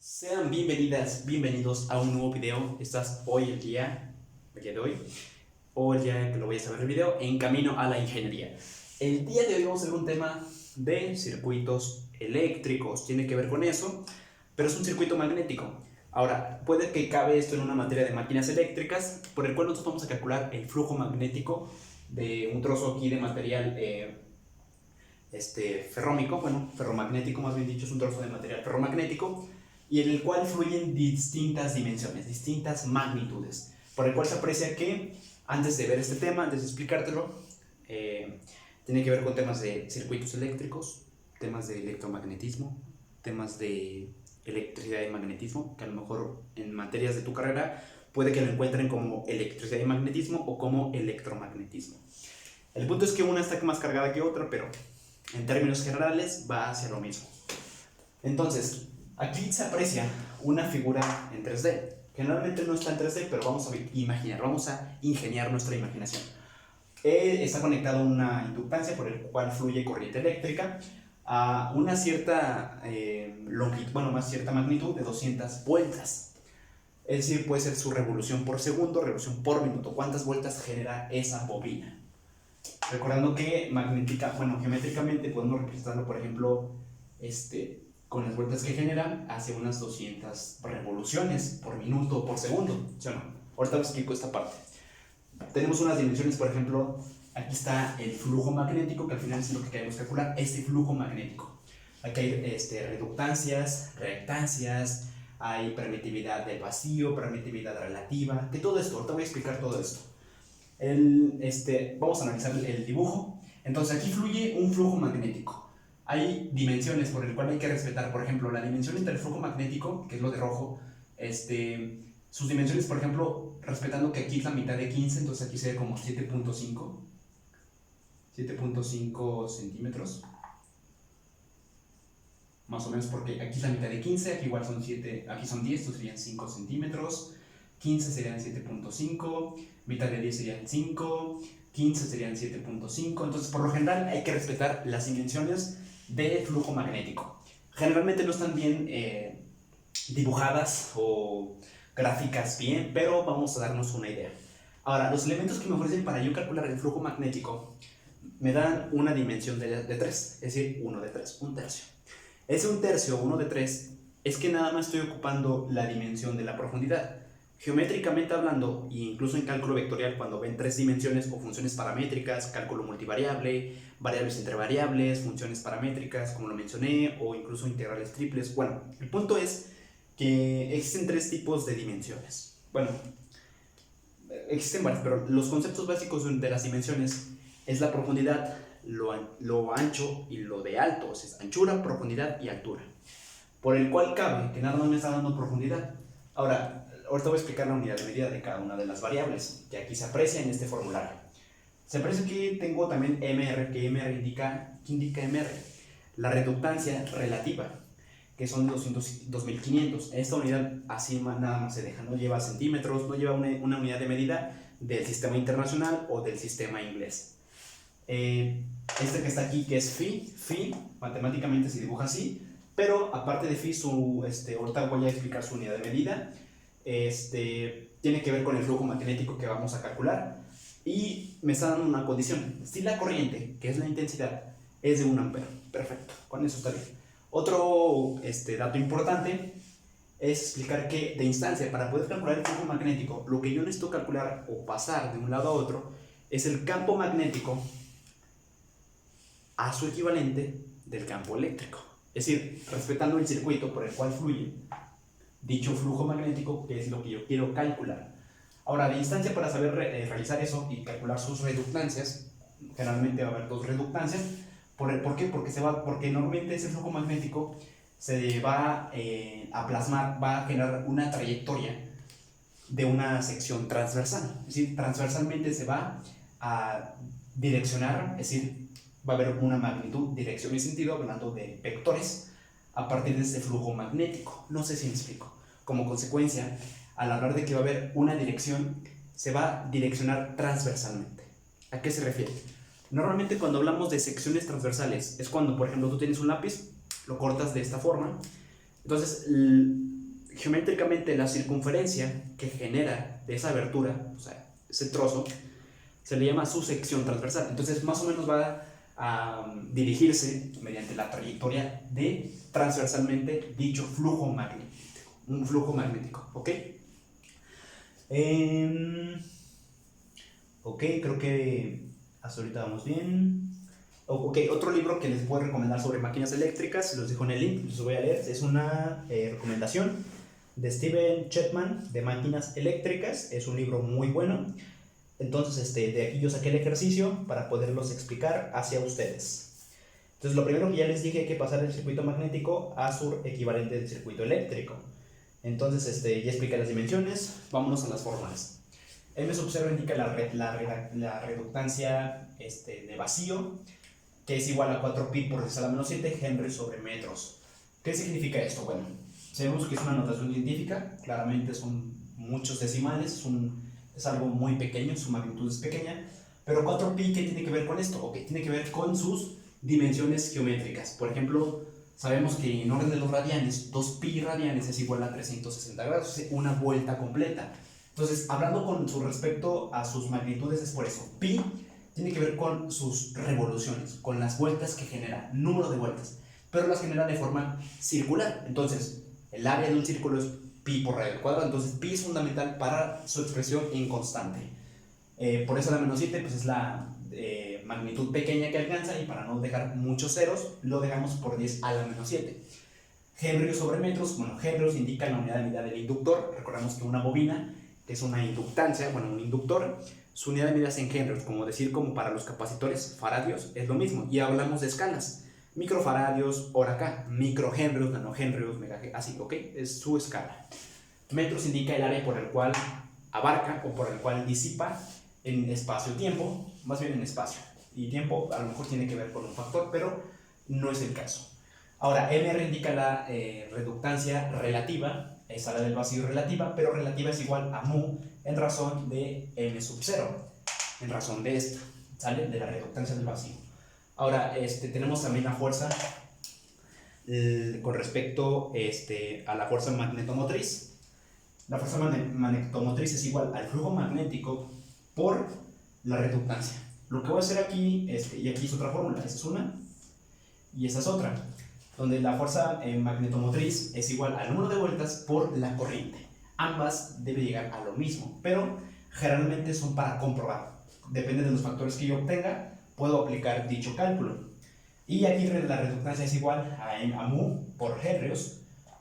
Sean bienvenidas, bienvenidos a un nuevo video. Estás hoy el día de hoy, o el día que lo vayas a ver el video, en camino a la ingeniería. El día de hoy vamos a ver un tema de circuitos eléctricos, tiene que ver con eso, pero es un circuito magnético. Ahora, puede que cabe esto en una materia de máquinas eléctricas, por el cual nosotros vamos a calcular el flujo magnético de un trozo aquí de material ferrómico, bueno, ferromagnético más bien dicho, es un trozo de material ferromagnético, y en el cual fluyen distintas dimensiones, distintas magnitudes, por el cual se aprecia que, antes de ver este tema, antes de explicártelo, tiene que ver con temas de circuitos eléctricos, temas de electromagnetismo, temas de electricidad y magnetismo, que a lo mejor en materias de tu carrera puede que lo encuentren como electricidad y magnetismo o como electromagnetismo. El punto es que una está más cargada que otra, pero en términos generales va hacia lo mismo. Entonces, aquí se aprecia una figura en 3D. Generalmente no está en 3D, pero vamos a imaginar, vamos a ingeniar nuestra imaginación. Está conectado a una inductancia por el cual fluye corriente eléctrica a una cierta longitud, bueno, más cierta magnitud de 200 vueltas. Es decir, puede ser su revolución por segundo, revolución por minuto. ¿Cuántas vueltas genera esa bobina? Recordando que geométricamente podemos representarlo, por ejemplo, con las vueltas que genera hace unas 200 revoluciones por minuto o por segundo, ¿sí o no? Ahorita les explico esta parte. Tenemos unas dimensiones, por ejemplo, aquí está el flujo magnético, que al final es lo que queremos calcular, este flujo magnético. Aquí hay reductancias, reactancias, hay permitividad del vacío, permitividad relativa, de todo esto. Ahorita voy a explicar todo esto. Vamos a analizar el dibujo. Entonces aquí fluye un flujo magnético. Hay dimensiones por el cual hay que respetar. Por ejemplo, la dimensión entre el flujo magnético, que es lo de rojo, sus dimensiones, por ejemplo, respetando que aquí es la mitad de 15, entonces aquí sería como 7.5 centímetros, más o menos, porque aquí es la mitad de 15, aquí igual son 7, aquí son 10, entonces serían 5 centímetros, 15 serían 7.5, mitad de 10 serían 5, 15 serían 7.5, entonces por lo general hay que respetar las dimensiones de flujo magnético. Generalmente no están bien dibujadas o gráficas bien, pero vamos a darnos una idea. Ahora, los elementos que me ofrecen para yo calcular el flujo magnético me dan una dimensión de 3, es decir, 1 de 3, un tercio. Ese un tercio, 1 de 3, es que nada más estoy ocupando la dimensión de la profundidad. Geométricamente hablando, e incluso en cálculo vectorial, cuando ven 3 dimensiones o funciones paramétricas, cálculo multivariable, variables entre variables, funciones paramétricas, como lo mencioné, o incluso integrales triples. Bueno, el punto es que existen 3 tipos de dimensiones. Bueno, existen varias, pero los conceptos básicos de las dimensiones es la profundidad, lo ancho y lo de alto, o sea, anchura, profundidad y altura, por el cual cabe que nada más me está dando profundidad. Ahorita voy a explicar la unidad de medida de cada una de las variables, que aquí se aprecia en este formulario. Se aprecia que tengo también MR, que MR indica, ¿qué indica MR? La reductancia relativa, que son 2500. Esta unidad así nada más se deja, no lleva centímetros, no lleva una unidad de medida del sistema internacional o del sistema inglés. Que está aquí, que es phi, matemáticamente se dibuja así, pero aparte de phi, ahorita voy a explicar su unidad de medida. Tiene que ver con el flujo magnético que vamos a calcular, y me está dando una condición: si la corriente, que es la intensidad, es de 1 ampere, perfecto, con eso está bien. Otro dato importante es explicar que de instancia, para poder calcular el flujo magnético, lo que yo necesito calcular o pasar de un lado a otro es el campo magnético a su equivalente del campo eléctrico, es decir, respetando el circuito por el cual fluye dicho flujo magnético, que es lo que yo quiero calcular. Ahora, de instancia, para saber realizar eso y calcular sus reductancias, generalmente va a haber 2 reductancias. ¿Por qué? Porque normalmente ese flujo magnético se va a plasmar, va a generar una trayectoria de una sección transversal, es decir, transversalmente se va a direccionar, es decir, va a haber una magnitud, dirección y sentido, hablando de vectores, a partir de este flujo magnético. No sé si me explico. Como consecuencia, al hablar de que va a haber una dirección, se va a direccionar transversalmente. ¿A qué se refiere? Normalmente cuando hablamos de secciones transversales es cuando, por ejemplo, tú tienes un lápiz, lo cortas de esta forma, entonces geométricamente la circunferencia que genera de esa abertura, o sea, ese trozo, se le llama su sección transversal. Entonces, más o menos va a dirigirse mediante la trayectoria de transversalmente dicho flujo magnético. Un flujo magnético, ¿ok? Ok, creo que hasta ahorita vamos bien. Ok, otro libro que les puedo recomendar sobre máquinas eléctricas, se los dejo en el link, los voy a leer. Es una recomendación de Steven Chapman de máquinas eléctricas. Es un libro muy bueno. Entonces, de aquí yo saqué el ejercicio para poderlos explicar hacia ustedes. Entonces, lo primero que ya les dije, hay que pasar del circuito magnético a su equivalente del circuito eléctrico. Entonces, ya expliqué las dimensiones, vámonos a las fórmulas. M sub 0 indica la reductancia de vacío, que es igual a 4pi por 10 a la menos 7 Henry sobre metros. ¿Qué significa esto? Bueno, sabemos que es una notación científica, claramente son muchos decimales, es algo muy pequeño, su magnitud es pequeña, pero 4pi, ¿qué tiene que ver con esto? Ok, tiene que ver con sus dimensiones geométricas. Por ejemplo, sabemos que en orden de los radianes, 2pi radianes es igual a 360 grados, una vuelta completa. Entonces, hablando con su respecto a sus magnitudes es por eso. Pi tiene que ver con sus revoluciones, con las vueltas que genera, número de vueltas, pero las genera de forma circular. Entonces, el área de un círculo es pi por radio al cuadrado, entonces pi es fundamental para su expresión en constante. Por eso la menos 7 pues es la magnitud pequeña que alcanza, y para no dejar muchos ceros, lo dejamos por 10 a la menos 7. Henry sobre metros, bueno, Henry indica la unidad de medida del inductor. Recordamos que una bobina es una inductancia, bueno, un inductor, su unidad de medida es en Henry, como para los capacitores, faradios, es lo mismo, y hablamos de escalas, microfaradios, hora K, microhenrios, nanohenrios, megahenrios, así, ok, es su escala. Metros indica el área por el cual abarca o por el cual disipa en espacio-tiempo, más bien en espacio, y tiempo a lo mejor tiene que ver con un factor, pero no es el caso. Ahora, MR indica la reductancia relativa, es la del vacío relativa, pero relativa es igual a mu en razón de m sub 0, en razón de esto, ¿sale? De la reductancia del vacío. Ahora, tenemos también la fuerza con respecto a la fuerza magnetomotriz. La fuerza magnetomotriz es igual al flujo magnético por la reductancia. Lo que voy a hacer aquí, y aquí es otra fórmula, esa es una y esa es otra, donde la fuerza magnetomotriz es igual al número de vueltas por la corriente. Ambas deben llegar a lo mismo, pero generalmente son para comprobar. Depende de los factores que yo obtenga, puedo aplicar dicho cálculo. Y aquí la reductancia es igual a mu por henrios,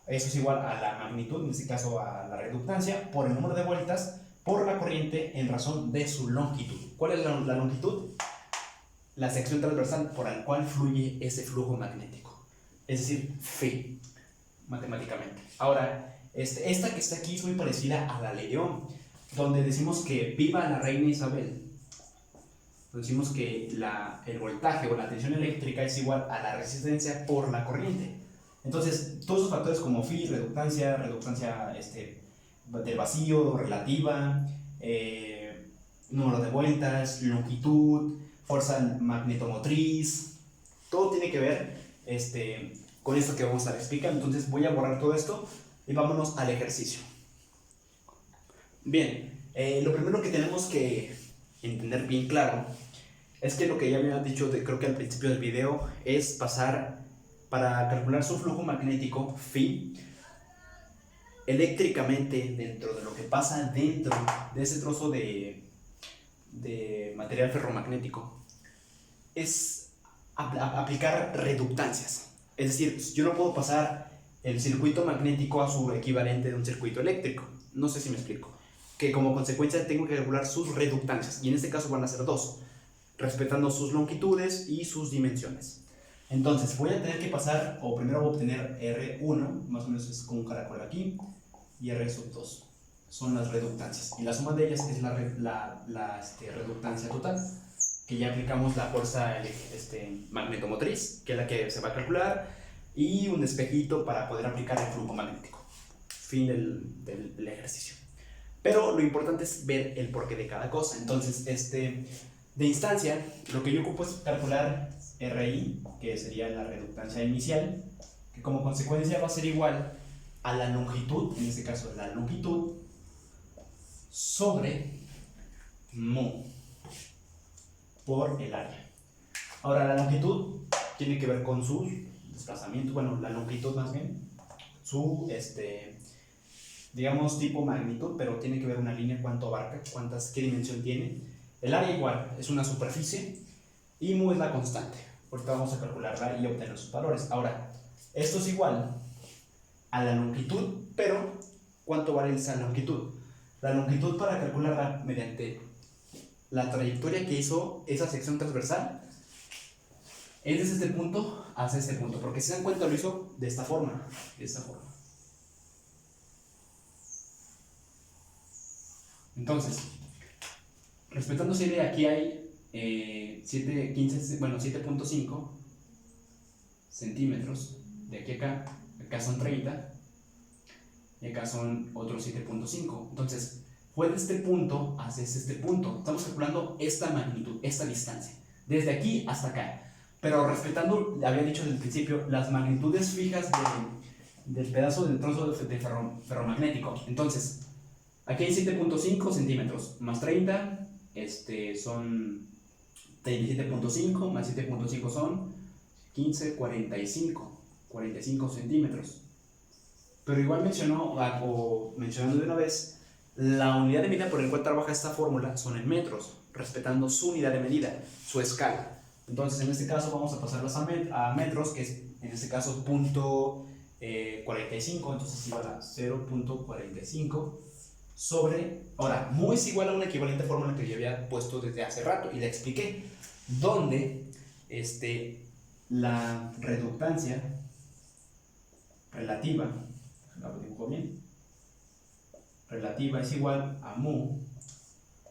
eso es igual a la magnitud, en este caso a la reductancia, por el número de vueltas por la corriente en razón de su longitud. ¿Cuál es la longitud? La sección transversal por la cual fluye ese flujo magnético. Es decir, phi, matemáticamente. Ahora, esta que está aquí es muy parecida a la ley de Ohm, donde decimos que viva la reina Isabel. Decimos que el voltaje o la tensión eléctrica es igual a la resistencia por la corriente. Entonces, todos esos factores como phi, reductancia del vacío, relativa, número de vueltas, longitud, fuerza magnetomotriz, todo tiene que ver con esto que vamos a explicar. Entonces voy a borrar todo esto y vámonos al ejercicio. Bien, lo primero que tenemos que entender bien claro es que lo que ya había dicho, creo que al principio del video, es pasar, para calcular su flujo magnético, phi, eléctricamente, dentro de lo que pasa dentro de ese trozo de material ferromagnético, es aplicar reductancias. Es decir, yo no puedo pasar el circuito magnético a su equivalente de un circuito eléctrico. No sé si me explico. Que como consecuencia tengo que calcular sus reductancias, y en este caso van a ser dos, respetando sus longitudes y sus dimensiones. Entonces voy a tener que pasar, o primero voy a obtener R1, más o menos es como un caracol aquí, y R sub 2. Son las reductancias, y la suma de ellas es la reductancia total, que ya aplicamos la fuerza magnetomotriz, que es la que se va a calcular, y un espejito para poder aplicar el flujo magnético. Fin del ejercicio. Pero lo importante es ver el porqué de cada cosa. Entonces, de instancia, lo que yo ocupo es calcular RI, que sería la reductancia inicial, que como consecuencia va a ser igual a la longitud, en este caso la longitud, sobre mu por el área. Ahora la longitud tiene que ver con sus desplazamientos, bueno, la longitud más bien, su, digamos, tipo magnitud, pero tiene que ver una línea, cuánto abarca, qué dimensión tiene. El área igual es una superficie y mu es la constante. Ahorita vamos a calcularla y obtener sus valores. Ahora, esto es igual a la longitud, pero ¿cuánto vale esa longitud? La longitud, para calcularla mediante la trayectoria que hizo esa sección transversal, es desde este punto hasta este punto, porque si se dan cuenta lo hizo de esta forma, Entonces, respetando esa idea, aquí hay 7.5 centímetros, de aquí a acá son 30, y acá son otros 7.5. Entonces, fue de este punto hacia este punto. Estamos calculando esta magnitud, esta distancia, desde aquí hasta acá. Pero respetando, había dicho desde el principio, las magnitudes fijas del pedazo del trozo de ferromagnético. Entonces, aquí hay 7.5 centímetros, más 30, son 37.5, más 7.5 son 15, 45 centímetros. Pero igual mencionando de una vez, la unidad de medida por la cual trabaja esta fórmula son en metros, respetando su unidad de medida, su escala. Entonces, en este caso vamos a pasarlas a metros, que es en este caso punto 45, entonces igual a 0.45 sobre, ahora, mu es igual a una equivalente fórmula que yo había puesto desde hace rato y la expliqué, donde la reductancia relativa, lo dibujo bien, relativa es igual a mu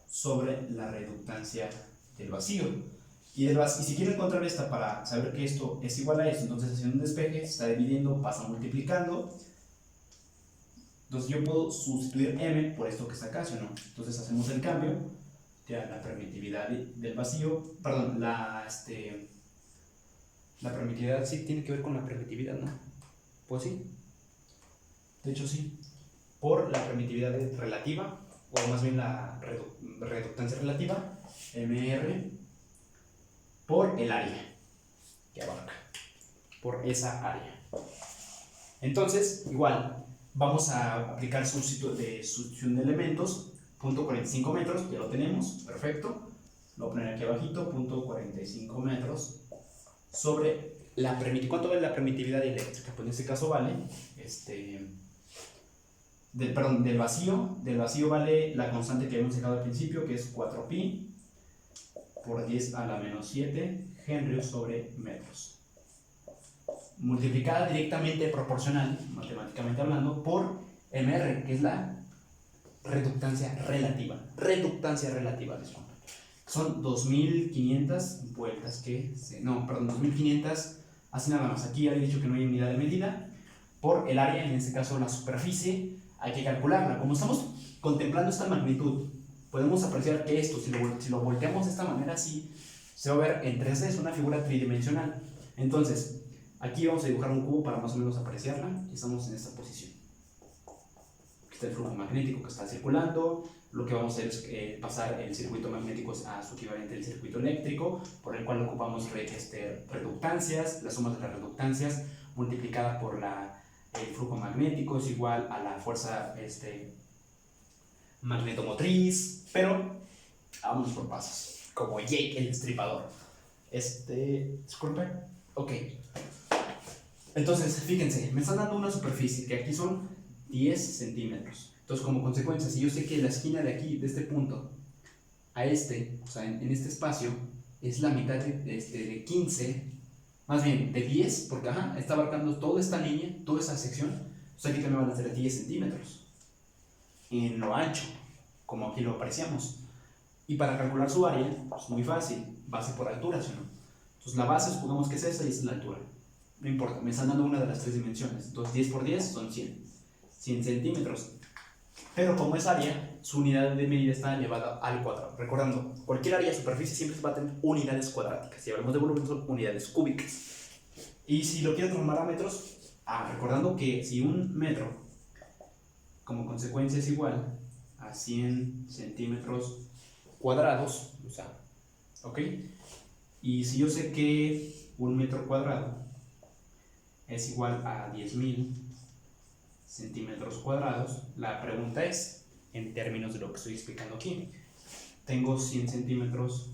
sobre la reductancia del vacío. Y si quiero encontrar esta para saber que esto es igual a esto, entonces haciendo un despeje, se está dividiendo, pasa multiplicando. Entonces yo puedo sustituir m por esto que está acá, ¿sí o no? Entonces hacemos el cambio, ya la permitividad del vacío, perdón, la permitividad sí tiene que ver con la permitividad, ¿no? Pues sí, de hecho sí, por la permitividad relativa, o más bien la reductancia relativa, mr, por el área que abarca, por esa área. Entonces, igual, vamos a aplicar sustitución de elementos, punto 45 metros, ya lo tenemos, perfecto. Lo voy a poner aquí abajito, punto 45 metros, sobre la permitividad. ¿Cuánto vale la permitividad eléctrica? Pues en este caso vale, del vacío vale la constante que habíamos sacado al principio, que es 4pi por 10 a la menos 7 Henry sobre metros, multiplicada directamente proporcional, matemáticamente hablando, por mr, que es la reductancia relativa. Disculpa. Son 2500 vueltas 2500, así nada más. Aquí ya he dicho que no hay unidad de medida, por el área, en este caso la superficie, hay que calcularla. Como estamos contemplando esta magnitud, podemos apreciar que esto, si lo volteamos de esta manera así, se va a ver en 3D, es una figura tridimensional. Entonces, aquí vamos a dibujar un cubo para más o menos apreciarla, y estamos en esta posición. Aquí está el flujo magnético que está circulando. Lo que vamos a hacer es pasar el circuito magnético a su equivalente del circuito eléctrico, por el cual ocupamos reductancias. La suma de las reductancias multiplicada por el flujo magnético es igual a la fuerza magnetomotriz, pero vámonos por pasos, como Jake el Destripador. Disculpe. Ok. Entonces, fíjense, me están dando una superficie que aquí son 10 centímetros. Entonces, como consecuencia, si yo sé que la esquina de aquí, de este punto a o sea, en este espacio, es la mitad de 15, más bien de 10, porque está abarcando toda esta línea, toda esa sección, entonces aquí también van a ser 10 centímetros en lo ancho, como aquí lo apreciamos. Y para calcular su área, pues muy fácil, base por altura, ¿sí o no? Entonces la base, supongamos que es esa y esa es la altura. No importa, me están dando una de las tres dimensiones. Entonces 10 por 10 son 100 centímetros. Pero como es área, su unidad de medida está elevada al cuadrado. Recordando, cualquier área de superficie siempre va a tener unidades cuadráticas. Si hablamos de volumen, son unidades cúbicas. Y si lo quiero transformar a metros, recordando que si un metro como consecuencia es igual a 100 centímetros cuadrados, o sea, ¿ok? Y si yo sé que un metro cuadrado es igual a 10.000 centímetros cuadrados, la pregunta es, en términos de lo que estoy explicando aquí, tengo 100 centímetros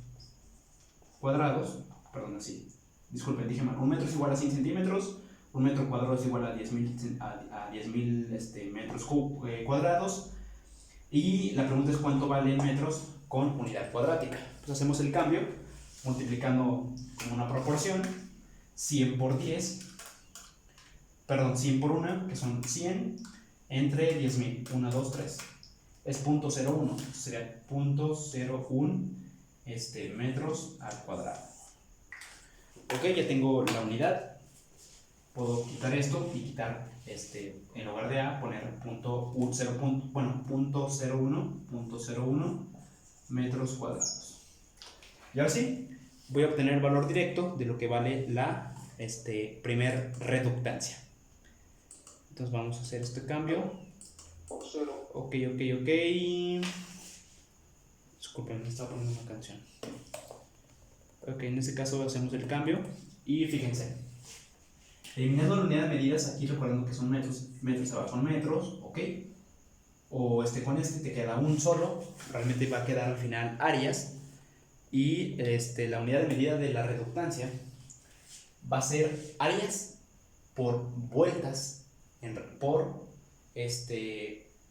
cuadrados, perdón, así, disculpen, dije mal, un metro es igual a 100 centímetros, un metro cuadrado es igual a 10.000 metros cuadrados, y la pregunta es cuánto vale en metros con unidad cuadrática. Pues hacemos el cambio multiplicando con una proporción, 100 por 10, perdón, 100 por 1, que son 100, entre 10.000, 1, 2, 3, es 0.01, sería 0.01 metros al cuadrado. Ok, ya tengo la unidad, puedo quitar esto y quitar en lugar de A poner .01 metros cuadrados. Y ahora sí, voy a obtener el valor directo de lo que vale la primer reductancia. Entonces vamos a hacer este cambio. Ok. Disculpen, me estaba poniendo una canción. Ok, en este caso hacemos el cambio y fíjense. Eliminando la unidad de medidas, aquí recordando que son metros, metros abajo son metros, ok. O con te queda un solo, realmente va a quedar al final áreas. Y la unidad de medida de la reductancia va a ser áreas por vueltas por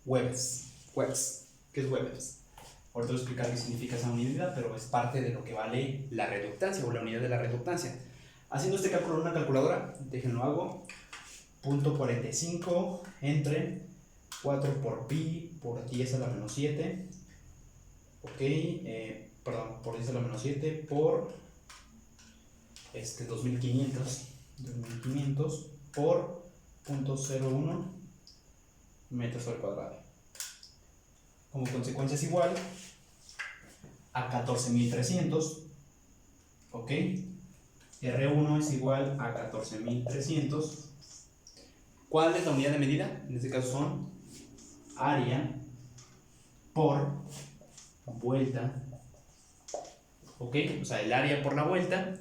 webs. ¿Qué es webs? Ahorita voy a explicar qué significa esa unidad, pero es parte de lo que vale la reductancia o la unidad de la reductancia. Haciendo este cálculo en una calculadora, déjenlo hago, 0.45 entre 4 por pi por 10 a la menos 7, ok, perdón, por 10 a la menos 7 por 2500 por 0.01 metros al cuadrado. Como consecuencia es igual a 14.300, ok. R1 es igual a 14.300. ¿Cuál es la unidad de medida? En este caso son área por vuelta, ok, o sea, el área por la vuelta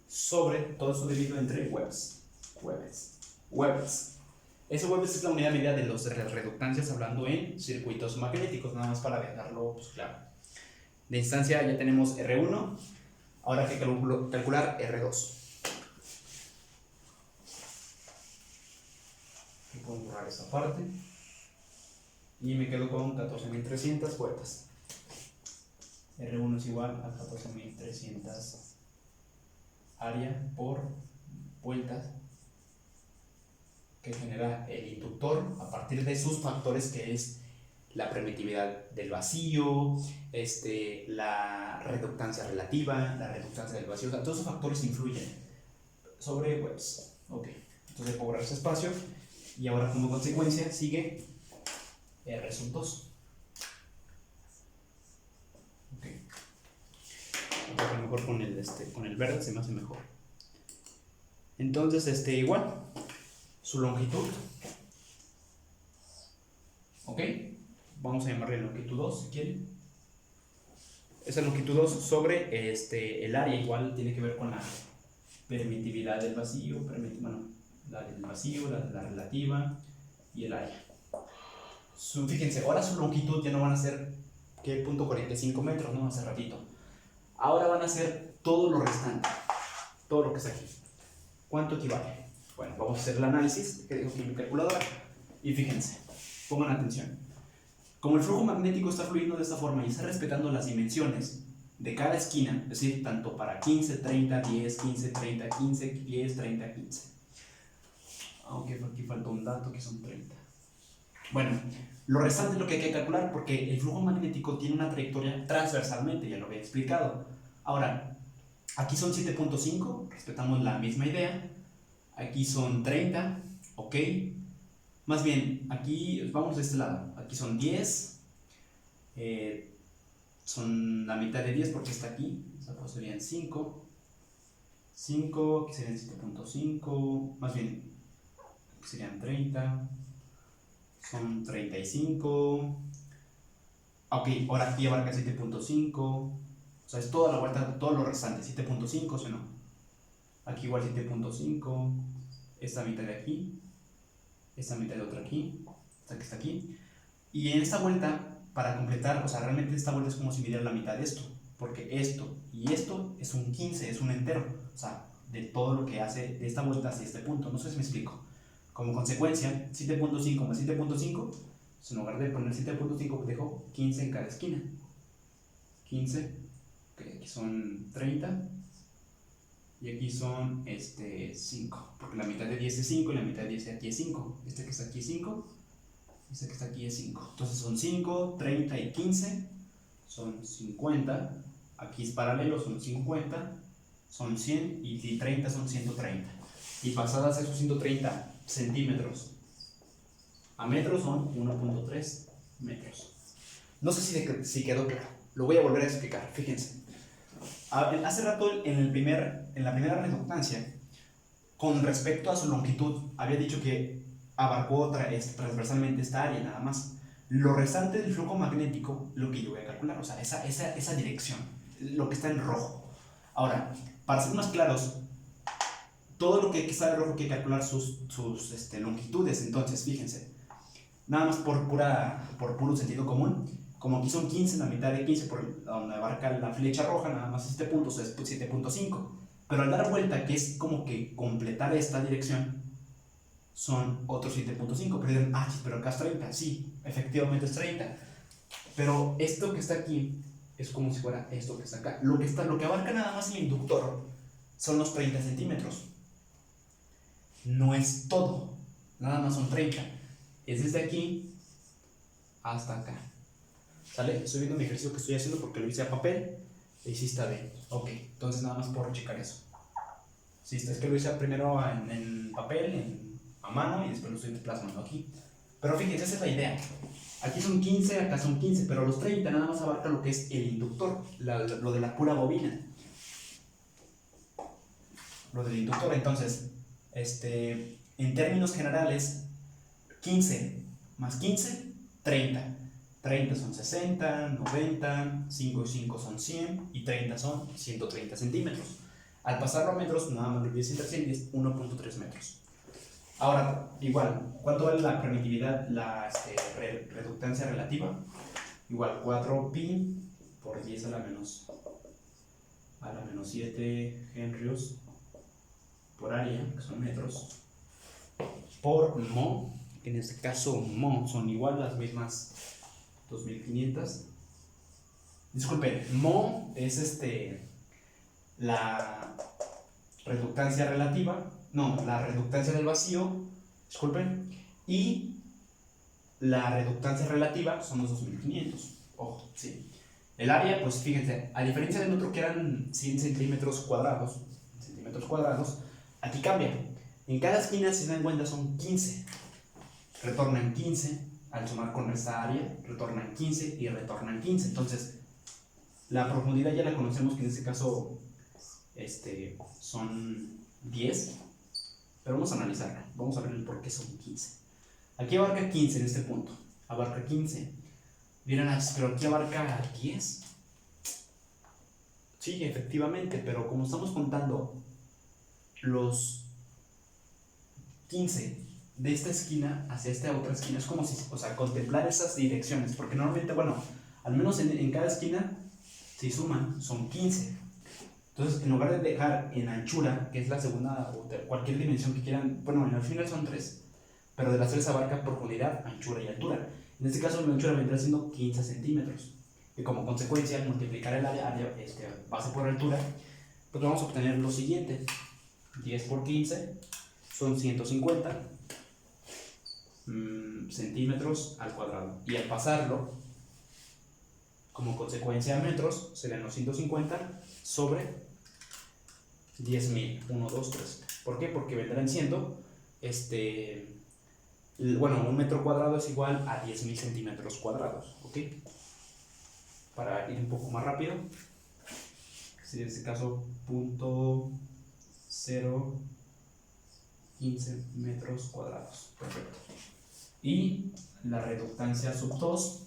sobre todo eso dividido entre webs. Ese webs es la unidad de medida de las reductancias hablando en circuitos magnéticos, nada más para dejarlo pues, claro. De instancia ya tenemos R1, ahora hay que calcular R2. Aquí puedo borrar esa parte y me quedo con 14.300 vueltas. R1 es igual a 14.300 área por vueltas que genera el inductor a partir de sus factores, que es la permitividad del vacío, la reductancia relativa, la reductancia del vacío, o sea, todos esos factores influyen sobre webs. Ok, entonces puedo borrar ese espacio y ahora como consecuencia sigue R sub 2. A lo mejor con el verde se me hace mejor. Entonces, igual, su longitud, ok, vamos a llamarle longitud 2 si quieren. Esa longitud 2 sobre el área igual tiene que ver con la permitividad del vacío, la del vacío, la relativa y el área. Fíjense, ahora su longitud ya no van a ser ¿qué? 0.45 metros, ¿no? Hace ratito. Ahora van a ser todo lo restante, todo lo que está aquí. ¿Cuánto equivale? Bueno, vamos a hacer el análisis que dijo aquí en mi calculadora. Y fíjense, pongan atención. Como el flujo magnético está fluyendo de esta forma y está respetando las dimensiones de cada esquina, es decir, tanto para 15, 30, 10, 15, 30, 15, 10, 30, 15. Aunque aquí falta un dato que son 30. Bueno, lo restante es lo que hay que calcular porque el flujo magnético tiene una trayectoria transversalmente, ya lo había explicado. Ahora, aquí son 7.5, respetamos la misma idea. Aquí son 30, ok. Más bien, aquí vamos de este lado. Aquí son 10, son la mitad de 10 porque está aquí, o sea, serían 5, aquí serían 7.5, más bien, aquí serían 30, son 35. Ok, ahora aquí abarca 7.5. O sea, es toda la vuelta, todo lo restante. 7.5, ¿sí o no? Aquí igual 7.5. Esta mitad de aquí. Esta mitad de otra aquí. Esta que está aquí. Y en esta vuelta, para completar, o sea, realmente esta vuelta es como si midiera la mitad de esto. Porque esto y esto es un 15, es un entero. O sea, de todo lo que hace de esta vuelta hacia este punto. No sé si me explico. Como consecuencia, 7.5 más 7.5, en lugar de poner 7.5, dejo 15 en cada esquina. 15, que aquí son 30, y aquí son 5, porque la mitad de 10 es 5 y la mitad de 10 de aquí es 5. Este que está aquí es 5, este que está aquí es 5. Entonces son 5, 30 y 15, son 50. Aquí es paralelo, son 50, son 100, y 30 son 130. Y pasadas esos 130 centímetros a metros son 1.3 metros. No sé si quedó claro. Lo voy a volver a explicar. Fíjense. Hace rato en la primera reductancia, con respecto a su longitud, había dicho que abarcó transversalmente esta área nada más. Lo restante del flujo magnético, lo que yo voy a calcular, o sea, esa dirección, lo que está en rojo. Ahora, para ser más claros, todo lo que está en rojo hay que calcular sus longitudes. Entonces, fíjense, nada más por puro sentido común, como aquí son 15, la mitad de 15 por donde abarca la flecha roja, nada más este punto, o sea, es 7.5. Pero al dar vuelta, que es como que completar esta dirección, son otros 7.5. Pero dirán, pero acá es 30. Sí, efectivamente es 30. Pero esto que está aquí es como si fuera esto que está acá. Lo que abarca nada más el inductor son los 30 centímetros. No es todo, nada más son 30. Es desde aquí hasta acá. ¿Sale? Estoy viendo mi ejercicio que estoy haciendo porque lo hice a papel y sí está bien. Ok, entonces nada más por checar eso. Sí, es que lo hice primero en papel, a mano, y después lo estoy plasmando aquí. Pero fíjense, esa es la idea. Aquí son 15, acá son 15, pero los 30 nada más abarca lo que es el inductor, lo de la pura bobina. Lo del inductor, entonces, en términos generales, 15 más 15, 30. 30 son 60, 90, 5 y 5 son 100 y 30 son 130 centímetros. Al pasarlo a metros, nada más lo divides entre 100 y es 1.3 metros. Ahora, igual, ¿cuánto vale la permitividad, la reductancia relativa? Igual 4pi por 10 a la menos 7 henrios por área, que son metros, por mol, en este caso mol son igual las mismas 2500. Disculpen, mol es la reductancia relativa, no, la reductancia del vacío, disculpen, y la reductancia relativa son los 2500. Ojo, sí. El área, pues fíjense, a diferencia del otro que eran 100 centímetros cuadrados, aquí cambia. En cada esquina, si se dan cuenta, son 15. Retornan 15, al sumar con esta área, retornan 15 y retornan 15. Entonces, la profundidad ya la conocemos, que en este caso son 10, pero vamos a analizarla. Vamos a ver el por qué son 15. Aquí abarca 15 en este punto, abarca 15. Dirán, pero aquí abarca 10. Sí, efectivamente, pero como estamos contando los 15 de esta esquina hacia esta otra esquina, es como si, o sea, contemplar esas direcciones, porque normalmente, bueno, al menos en cada esquina, si suman, son 15. Entonces, en lugar de dejar en anchura, que es la segunda, o cualquier dimensión que quieran, bueno, al final son 3, pero de las 3 abarca profundidad, anchura y altura. En este caso, la anchura vendrá siendo 15 centímetros. Y como consecuencia, al multiplicar el área base por altura, pues vamos a obtener lo siguiente: 10 por 15 son 150 centímetros al cuadrado. Y al pasarlo, como consecuencia a metros, serían los 150 sobre 10.000. 1, 2, 3. ¿Por qué? Porque vendrán siendo, bueno, un metro cuadrado es igual a 10.000 centímetros cuadrados. ¿Ok? Para ir un poco más rápido, si en este caso, 0.015 metros cuadrados. Perfecto. y la reductancia sub 2,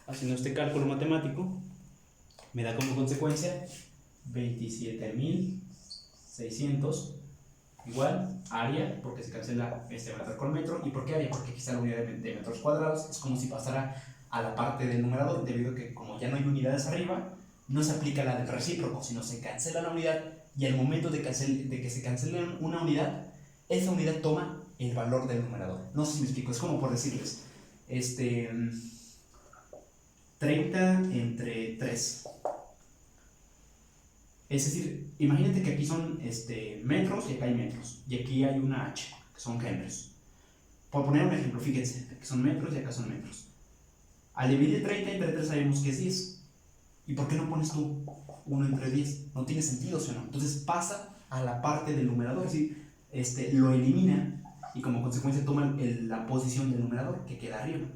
haciendo este cálculo matemático, me da como consecuencia 27.600 igual área, porque se cancela este metro con metro. ¿Y por qué área? Porque aquí está la unidad de metros cuadrados. Es como si pasara a la parte del numerador, debido a que como ya no hay unidades arriba, no se aplica la del recíproco, sino se cancela la unidad, y al momento de que se cancele una unidad, esa unidad toma el valor del numerador. No sé si me explico, es como por decirles 30 entre 3. Es decir, imagínate que aquí son metros y acá hay metros, y aquí hay una h, que son henries. Por poner un ejemplo, fíjense, aquí son metros y acá son metros. Al dividir 30 entre 3 sabemos que es 10. ¿Y por qué no pones tú 1 entre 10? No tiene sentido, ¿sí o no? Entonces pasa a la parte del numerador, es decir, lo elimina y como consecuencia toma la posición del numerador que queda arriba.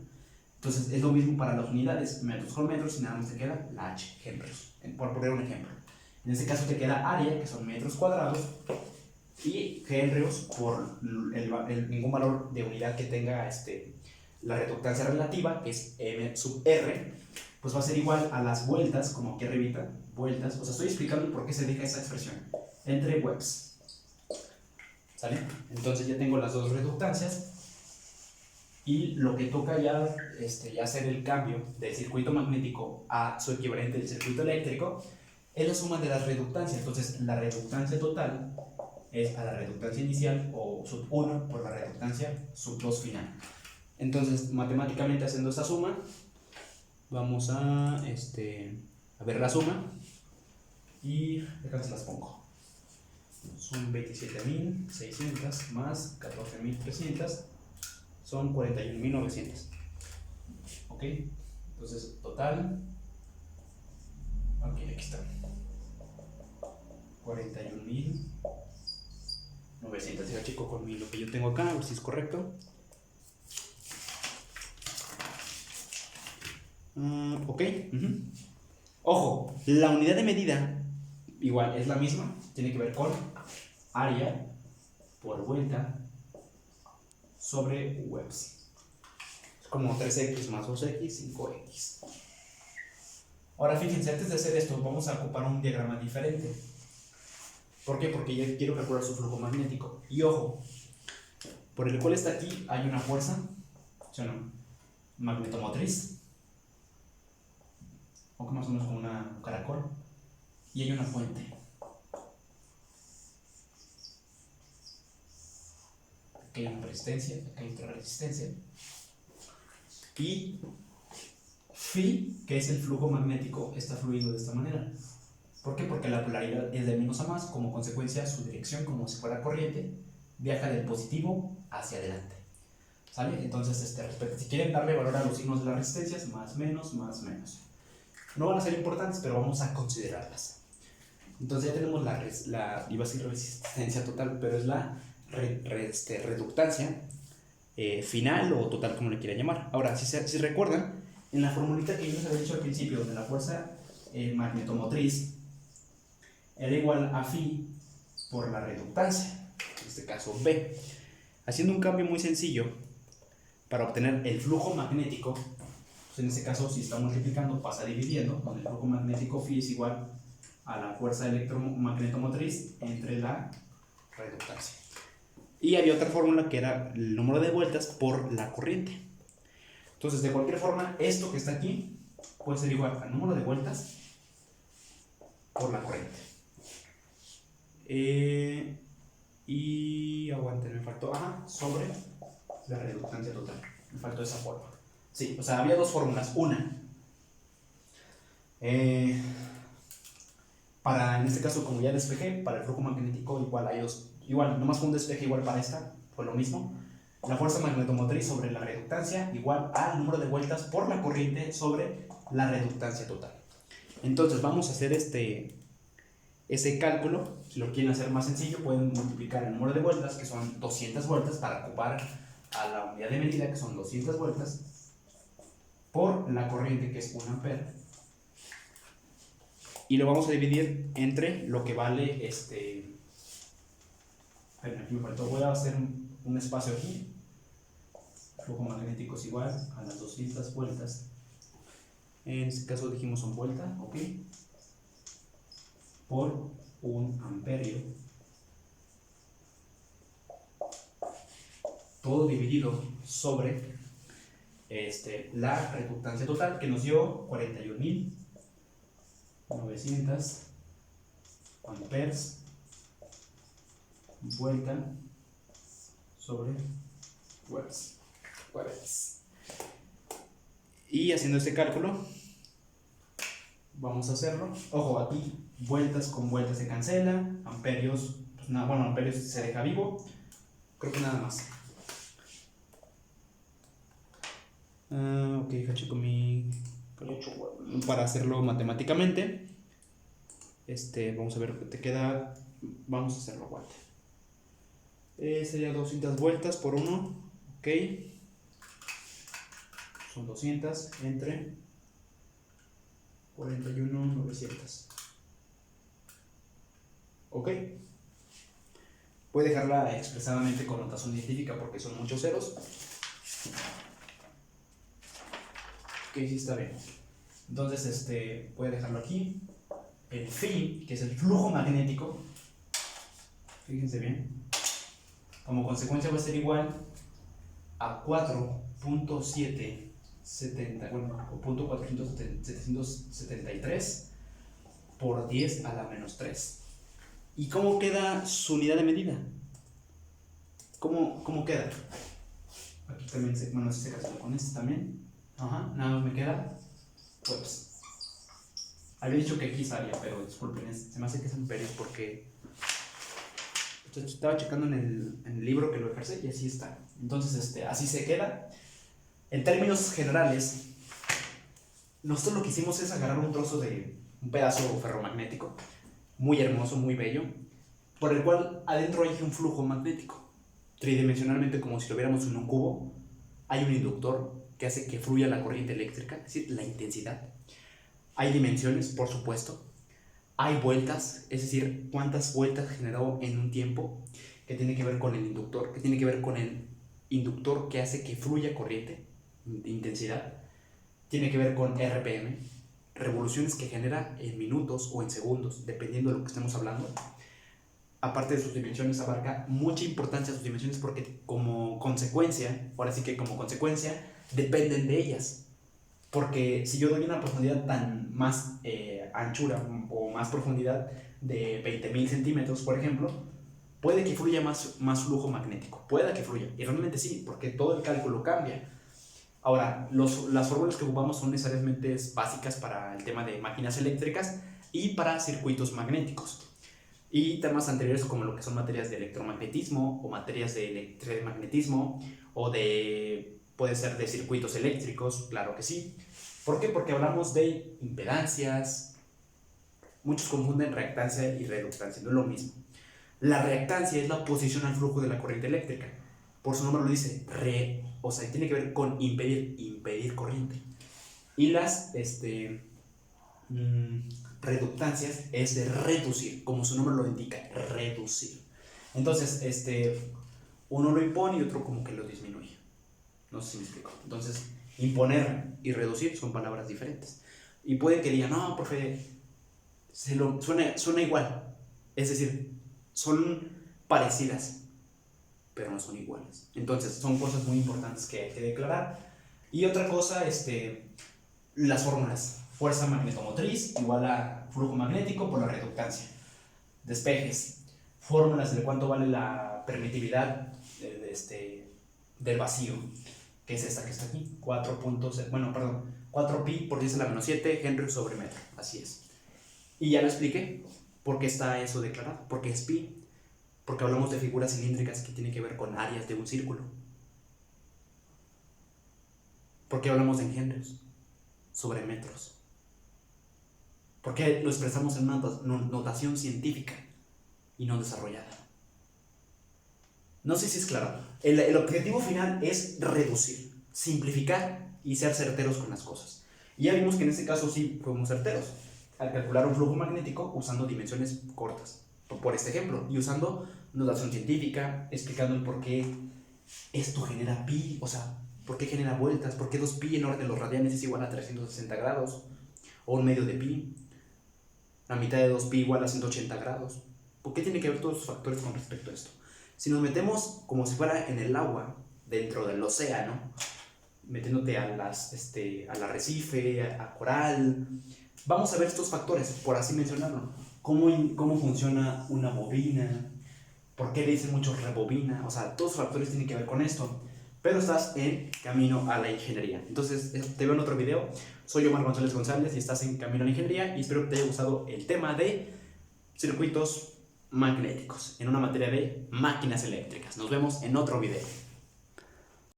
Entonces es lo mismo para las unidades, metros con metros, y nada más te queda la h, henries, por poner un ejemplo. En este caso te queda área, que son metros cuadrados, y henrios por ningún valor de unidad que tenga la reductancia relativa, que es m sub r, pues va a ser igual a las vueltas, como aquí arribita, vueltas. O sea, estoy explicando por qué se deja esa expresión, entre webs. ¿Sale? Entonces ya tengo las dos reductancias, y lo que toca ya hacer el cambio del circuito magnético a su equivalente del circuito eléctrico es la suma de las reductancias. Entonces la reductancia total es a la reductancia inicial, o sub 1 por la reductancia sub 2 final. Entonces matemáticamente haciendo esta suma, vamos a ver la suma, y déjame se las pongo. Son 27.600 más 14.300, son 41.900. Ok, entonces total, ok, aquí está, 41.900. Deja chico con lo que yo tengo acá, a ver si es correcto. Ok, ojo, la unidad de medida igual es la misma, tiene que ver con área por vuelta sobre webs. Es como 3x más 2x, 5x. Ahora fíjense, antes de hacer esto vamos a ocupar un diagrama diferente. ¿Por qué? Porque ya quiero calcular su flujo magnético. Y ojo, por el cual está aquí hay una fuerza, ¿sí o no?, magnetomotriz, o más o menos como un caracol, y hay una fuente. Aquí hay una resistencia, aquí hay otra resistencia, y phi, que es el flujo magnético, está fluido de esta manera. ¿Por qué? Porque la polaridad es de menos a más, como consecuencia su dirección, como si fuera corriente, viaja del positivo hacia adelante. ¿Sale? Entonces, si quieren darle valor a los signos de las resistencias, más, menos, no van a ser importantes, pero vamos a considerarlas. Entonces ya tenemos iba a decir resistencia total, pero es la reductancia final o total, como le quieran llamar. Ahora, si recuerdan, en la formulita que yo les había dicho al principio, donde la fuerza magnetomotriz era igual a phi por la reductancia, en este caso B. Haciendo un cambio muy sencillo para obtener el flujo magnético, pues en este caso, si está multiplicando, pasa dividiendo, donde el flujo magnético phi es igual a la fuerza electromagnetomotriz entre la reductancia. Y había otra fórmula que era el número de vueltas por la corriente. Entonces, de cualquier forma, esto que está aquí puede ser igual al número de vueltas por la corriente. Y aguanten, me faltó, sobre la reductancia total. Me faltó esa forma. Sí, o sea, había dos fórmulas. Una, en este caso, como ya despejé, para el flujo magnético igual hay dos. Igual, nomás fue un despeje igual para esta, fue lo mismo. La fuerza magnetomotriz sobre la reductancia igual al número de vueltas por la corriente sobre la reductancia total. Entonces vamos a hacer ese cálculo. Si lo quieren hacer más sencillo, pueden multiplicar el número de vueltas, que son 200 vueltas, para ocupar a la unidad de medida, que son 200 vueltas, por la corriente, que es 1 ampere. Y lo vamos a dividir entre lo que vale aquí me faltó, voy a hacer un espacio aquí. Flujo magnético es igual a las 200 vueltas. En este caso dijimos un vuelta, ok, por un amperio, todo dividido sobre la reductancia total, que nos dio 41.900 amperes vuelta sobre watts. Y haciendo este cálculo, vamos a hacerlo. Ojo, aquí vueltas con vueltas se cancela, amperios, pues nada, bueno, amperios se deja vivo, creo que nada más. Ok, checo mi para hacerlo matemáticamente. Vamos a ver qué te queda. Vamos a hacerlo, aguante. Sería 200 vueltas por 1, ok. Son 200 entre 41.900. Ok. Voy a dejarla expresadamente con notación científica porque son muchos ceros. Ok, sí está bien. Entonces, voy a dejarlo aquí. El phi, que es el flujo magnético, fíjense bien, como consecuencia va a ser igual a 4.773 por 10 a la menos 3. ¿Y cómo queda su unidad de medida? ¿Cómo queda? Aquí también, bueno, si se casó con este también. Ajá, nada más me queda, pues. Había dicho que aquí salía, pero disculpen, se me hace que es amperios porque estaba checando en el libro que lo ejerce y así está. Entonces, así se queda. En términos generales, nosotros lo que hicimos es agarrar un pedazo ferromagnético, muy hermoso, muy bello, por el cual adentro hay un flujo magnético. Tridimensionalmente, como si lo viéramos en un cubo, hay un inductor que hace que fluya la corriente eléctrica, es decir, la intensidad. Hay dimensiones, por supuesto. Hay vueltas, es decir, cuántas vueltas generó en un tiempo, que tiene que ver con el inductor, que tiene que ver con el inductor que hace que fluya corriente, intensidad. Tiene que ver con RPM, revoluciones que genera en minutos o en segundos, dependiendo de lo que estemos hablando. Aparte de sus dimensiones, abarca mucha importancia sus dimensiones porque como consecuencia, dependen de ellas. Porque si yo doy una profundidad tan más anchura o más profundidad de 20.000 centímetros, por ejemplo, puede que fluya más flujo magnético. Puede que fluya. Y realmente sí, porque todo el cálculo cambia. Ahora, las fórmulas que ocupamos son necesariamente básicas para el tema de máquinas eléctricas y para circuitos magnéticos. Y temas anteriores como lo que son materias de electromagnetismo o materias de electromagnetismo o puede ser de circuitos eléctricos, claro que sí. ¿Por qué? Porque hablamos de impedancias. Muchos confunden reactancia y reductancia, no es lo mismo. La reactancia es la oposición al flujo de la corriente eléctrica. Por su nombre lo dice, o sea, tiene que ver con impedir corriente. Y las reductancias es de reducir, como su nombre lo indica, reducir. Entonces, uno lo impone y otro como que lo disminuye. No sé si me explico. Entonces, imponer y reducir son palabras diferentes. Y puede que digan, no, profe, suena igual. Es decir, son parecidas, pero no son iguales. Entonces, son cosas muy importantes que hay que declarar. Y otra cosa, las fórmulas. Fuerza magnetomotriz igual a flujo magnético por la reductancia. Despejes. Fórmulas de cuánto vale la permitividad del vacío, que es esta que está aquí, 4 pi por 10 a la menos 7 Henry sobre metro, así es. Y ya lo expliqué, ¿por qué está eso declarado? Porque es pi, porque hablamos de figuras cilíndricas que tienen que ver con áreas de un círculo. ¿Por qué hablamos de engendros sobre metros? ¿Por qué lo expresamos en una notación científica y no desarrollada? No sé si es claro. El objetivo final es reducir, simplificar y ser certeros con las cosas. Y ya vimos que en este caso sí fuimos certeros al calcular un flujo magnético usando dimensiones cortas, por este ejemplo, y usando notación científica, explicando el por qué esto genera pi, o sea, ¿Por qué genera vueltas? ¿Por qué 2pi en orden de los radianes es igual a 360 grados? O un medio de pi. La mitad de 2pi igual a 180 grados. ¿Por qué tiene que ver todos los factores con respecto a esto? Si nos metemos como si fuera en el agua, dentro del océano, metiéndote al arrecife, a coral, vamos a ver estos factores, por así mencionarlo. ¿Cómo funciona una bobina? ¿Por qué le dicen mucho rebobina? O sea, todos los factores tienen que ver con esto. Pero estás en camino a la ingeniería. Entonces, te veo en otro video. Soy Omar González González y estás en camino a la ingeniería. Y espero que te haya gustado el tema de circuitos magnéticos en una materia de máquinas eléctricas. Nos vemos en otro video.